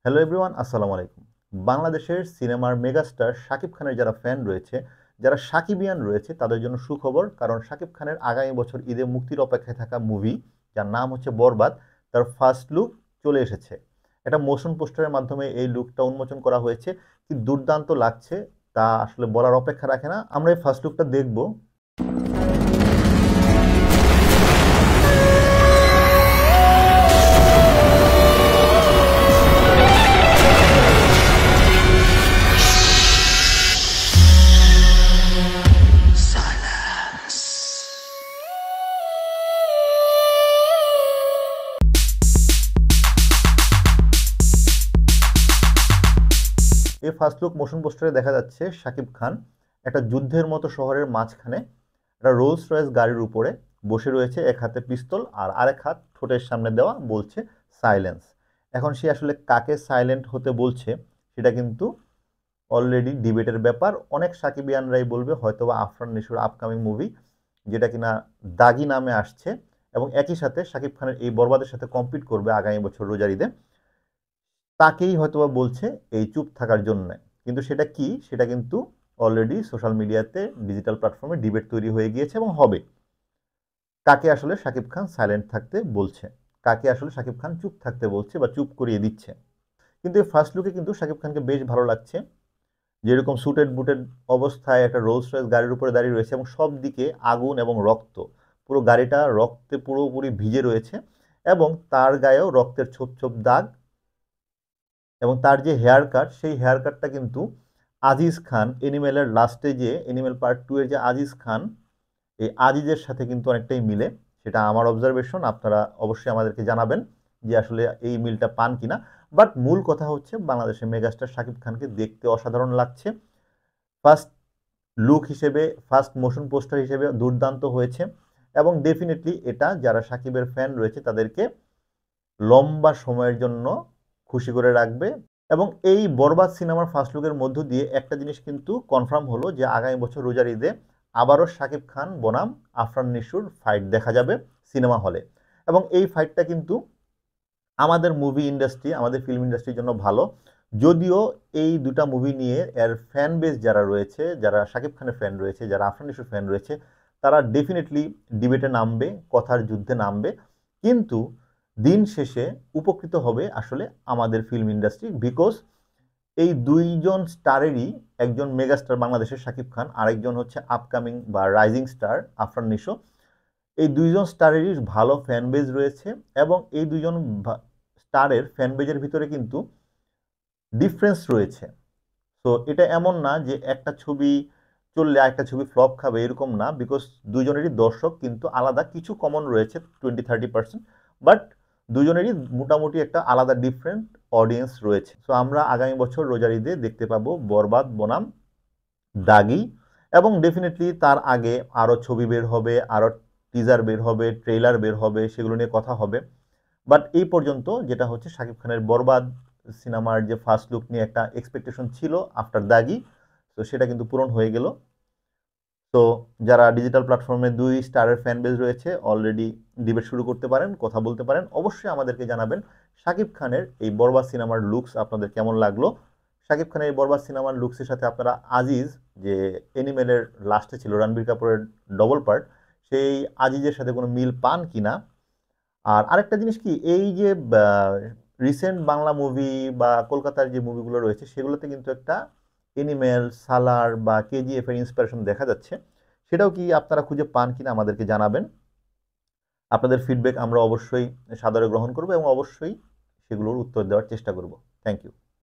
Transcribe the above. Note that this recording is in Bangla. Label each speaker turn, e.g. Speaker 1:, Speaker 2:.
Speaker 1: হ্যালো এভরিওয়ান, আসসালামু আলাইকুম। বাংলাদেশের সিনেমার মেগাস্টার শাকিব খানের যারা ফ্যান রয়েছে, যারা শাকিবিয়ান রয়েছে তাদের জন্য সুখবর। কারণ শাকিব খানের আগামী বছর ঈদে মুক্তির অপেক্ষায় থাকা মুভি যার নাম হচ্ছে বরবাদ, তার ফার্স্ট লুক চলে এসেছে। একটা মোশন পোস্টারের মাধ্যমে এই লুকটা উন্মোচন করা হয়েছে। কি দুর্দান্ত লাগছে তা আসলে বলার অপেক্ষা রাখে না। আমরা এই ফার্স্ট লুকটা দেখব। এই ফার্স্ট লুক মোশন পোস্টারে দেখা যাচ্ছে শাকিব খান একটা যুদ্ধের মতো শহরের মাঝখানে একটা রোলস রয়েস গাড়ির উপরে বসে রয়েছে, এক হাতে পিস্তল আর আরেক হাত ঠোঁটের সামনে দেওয়া, বলছে সাইলেন্স। এখন সে আসলে কাকে সাইলেন্ট হতে বলছে সেটা কিন্তু অলরেডি ডিবেটের ব্যাপার। অনেক সাকিবিয়ানরাই বলবে হয়তোবা আফরান নিশোর আপকামিং মুভি, যেটা কিনা দাগি নামে আসছে এবং একই সাথে শাকিব খানের এই বরবাদের সাথে কম্পিট করবে আগামী বছর রোজার ঈদে, তাকেই হয়তোবা বলছে এই চুপ থাকার জন্য। কিন্তু সেটা কি, সেটা কিন্তু অলরেডি সোশ্যাল মিডিয়াতে ডিজিটাল প্ল্যাটফর্মে ডিবেট তৈরি হয়ে গিয়েছে এবং হবে। কাকে আসলে শাকিব খান সাইলেন্ট থাকতে বলছে, কাকে আসলে শাকিব খান চুপ থাকতে বলছে বা চুপ করিয়ে দিচ্ছে। কিন্তু এই ফার্স্ট লুকে কিন্তু শাকিব খানকে বেশ ভালো লাগছে। যেরকম সুটেড বুটেড অবস্থায় একটা রোলস রয়েস গাড়ির উপরে দাঁড়িয়ে রয়েছে এবং সব দিকে আগুন এবং রক্ত, পুরো গাড়িটা রক্তে পুরোপুরি ভিজে রয়েছে এবং তার গায়েও রক্তের ছোপ ছোপ দাগ। এবং তার যে হেয়ার কাট, সেই হেয়ার কাটটা কিন্তু আজিজ খান এনিমেলের লাস্টে, যে এনিমেল পার্ট 2 এর যে আজিজ খান, এই আজিজের সাথে কিন্তু অনেকটাই মিলে। সেটা আমার অবজারভেশন, আপনারা অবশ্যই আমাদেরকে জানাবেন যে আসলে এই মিলটা পান কিনা। বাট মূল কথা হচ্ছে বাংলাদেশের মেগাস্টার শাকিব খানকে দেখতে অসাধারণ লাগছে। ফার্স্ট লুক হিসেবে, ফার্স্ট মোশন পোস্টার হিসেবে দুর্দান্ত হয়েছে এবং ডেফিনেটলি এটা যারা শাকিবের ফ্যান রয়েছে তাদেরকে লম্বা সময়ের জন্য খুশি করে রাখবে। এবং এই বরবাদ সিনেমার ফার্স্ট লুকের মধ্য দিয়ে একটা জিনিস কিন্তু কনফার্ম হলো যে আগামী বছর রোজার ঈদে আবারও শাকিব খান বনাম আফরান নিশোর ফাইট দেখা যাবে সিনেমা হলে। এবং এই ফাইটটা কিন্তু আমাদের মুভি ইন্ডাস্ট্রি, আমাদের ফিল্ম ইন্ডাস্ট্রির জন্য ভালো। যদিও এই দুটা মুভি নিয়ে এর ফ্যান বেস যারা রয়েছে, যারা শাকিব খানের ফ্যান রয়েছে, যারা আফরান নিশোর ফ্যান রয়েছে, তারা ডেফিনেটলি ডিবেটে নামবে, কথার যুদ্ধে নামবে। কিন্তু দিন শেষে উপকৃত হবে আসলে আমাদের ফিল্ম ইন্ডাস্ট্রি, বিকজ এই দুইজন স্টারেরই, একজন মেগাস্টার বাংলাদেশের শাকিব খান, আরেকজন হচ্ছে আপকামিং বা রাইজিং স্টার আফরান নিশো। এই দুইজন স্টারেরই ভালো ফ্যান বেজ রয়েছে এবং এই দুইজন স্টারের ফ্যান বেজের ভিতরে কিন্তু ডিফারেন্স রয়েছে। তো এটা এমন না যে একটা ছবি চললে আরেকটা ছবি ফ্লপ খাবে, এরকম না, বিকজ দুজনেরই দর্শক কিন্তু আলাদা, কিছু কমন রয়েছে 20-30%, বাট দুজনেরই মোটামুটি একটা আলাদা ডিফারেন্ট অডিয়েন্স রয়েছে। সো আমরা আগামী বছর রোজার ঈদে দেখতে পাবো বরবাদ বনাম দাগি। এবং ডেফিনেটলি তার আগে আরও ছবি বের হবে, আরও টিজার বের হবে, ট্রেলার বের হবে, সেগুলো নিয়ে কথা হবে। বাট এই পর্যন্ত যেটা হচ্ছে শাকিব খানের বরবাদ সিনেমার যে ফার্স্ট লুক নিয়ে একটা এক্সপেকটেশন ছিল আফটার দাগি, তো সেটা কিন্তু পূরণ হয়ে গেল। তো যারা ডিজিটাল প্ল্যাটফর্মে 2 স্টারের ফ্যান বেজ রয়েছে অলরেডি ডিবেট শুরু করতে পারেন, কথা বলতে পারেন। অবশ্যই আমাদেরকে জানাবেন শাকিব খানের এই বরবাদ সিনেমার লুকস আপনাদের কেমন লাগলো। শাকিব খানের এই বরবাদ সিনেমার লুকসের সাথে আপনারা আজিজ, যে এনিমেলের লাস্টে ছিল রণবীর কাপুরের ডবল পার্ট, সেই আজিজের সাথে কোনো মিল পান কিনা। আর আরেকটা জিনিস কি, এই যে রিসেন্ট বাংলা মুভি বা কলকাতার যে মুভিগুলো রয়েছে সেগুলোতে কিন্তু একটা এনিমেল, সালার বা কেজিএফ এর ইন্সপিরেশন দেখা যাচ্ছে। সেটাও কি আপনারা খুঁজে পান কিনা আমাদেরকে জানাবেন। আপনাদের ফিডব্যাক আমরা অবশ্যই সাদরে গ্রহণ করব এবং অবশ্যই সেগুলোর উত্তর দেওয়ার চেষ্টা করব। Thank you.